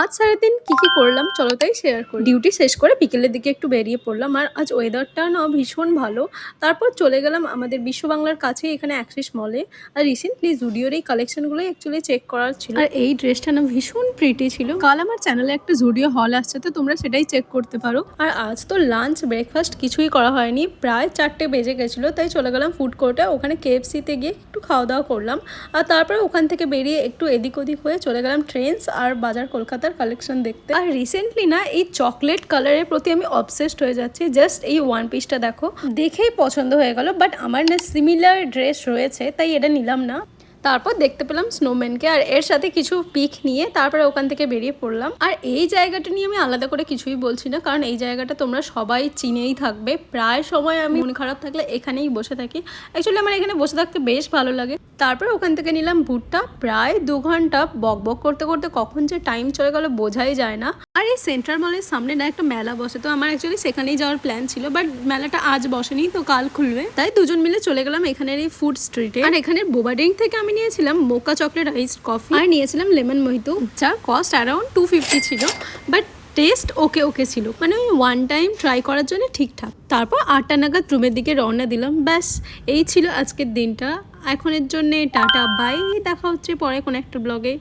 আজ সারাদিন কি করলাম চলো তাই শেয়ার করি। ডিউটি শেষ করে বিকেলের দিকে একটু বেরিয়ে পড়লাম, আর আজ ওয়েদারটা না ভীষণ ভালো। তারপর চলে গেলাম আমাদের বিশ্ব বাংলার কাছে এখানে অ্যাক্সিস মলে। আর রিসেন্টলি জুডিওর এই কালেকশনগুলোই অ্যাকচুয়ালি চেক করার ছিল, আর এই ড্রেসটা না ভীষণ প্রিটি ছিল। কাল আমার চ্যানেলে একটা জুডিও হল আসছে, তো তোমরা সেটাই চেক করতে পারো। আর আজ তো লাঞ্চ ব্রেকফাস্ট কিছুই করা হয়নি, প্রায় 4টে বেজে গেছিলো, তাই চলে গেলাম ফুড কোর্টে। ওখানে KFC-তে গিয়ে একটু খাওয়া দাওয়া করলাম, আর তারপরে ওখান থেকে বেরিয়ে একটু এদিক ওদিক হয়ে চলে গেলাম ট্রেন্ডস আর বাজার কলকাতার কালেকশন দেখতে। আর রিসেন্টলি না এই চকলেট কালারের প্রতি আমি অবসেসড হয়ে যাচ্ছি। জাস্ট এই ওয়ান পিসটা দেখো, দেখেই পছন্দ হয়ে গেল, বাট আমার না সিমিলার ড্রেস রয়েছে তাই এটা নিলাম না। তারপর দেখতে পেলাম স্নোম্যানকে, আর এর সাথে কিছু পিক নিয়ে তারপরে ওখান থেকে বেরিয়ে পড়লাম। আর এই জায়গাটা নিয়ে আমি আলাদা করে কিছুই বলছি না, কারণ এই জায়গাটা তোমরা সবাই চিনেই থাকবে। প্রায় সময় আমি মন খারাপ থাকলে এখানেই বসে থাকি। অ্যাকচুয়ালি আমার এখানে বসে থাকতে বেশ ভালো লাগে। তারপর ওখান থেকে নিলাম ভুট্টা। প্রায় 2 ঘন্টা বক বক করতে করতে কখন যে টাইম চলে গেল বোঝাই যায় না। আর এই সেন্ট্রাল মলের সামনে না একটা মেলা বসে, তো আমার অ্যাকচুয়ালি সেখানেই যাওয়ার প্ল্যান ছিল, বাট মেলাটা আজ বসেনি, তো কাল খুলবে। তাই দুজন মিলে চলে গেলাম এখানের এই ফুড স্ট্রিটে। আর এখানের বোবা ড্রিঙ্ক থেকে আমি নিয়েছিলাম মোকা চকলেট আইসড কফি, আর নিয়েছিলাম লেমন মোহিতো, যার কস্ট অ্যারাউন্ড 250 ছিল, বাট টেস্ট ওকে ওকে ছিল, মানে ওই ওয়ান টাইম ট্রাই করার জন্য ঠিকঠাক। তারপর 8টা নাগাদ রুমের দিকে রওনা দিলাম। ব্যাস এই ছিল আজকের দিনটা। এখনের জন্যে টাটা বাই, দেখা হচ্ছে পরে কোনো একটা ব্লগে।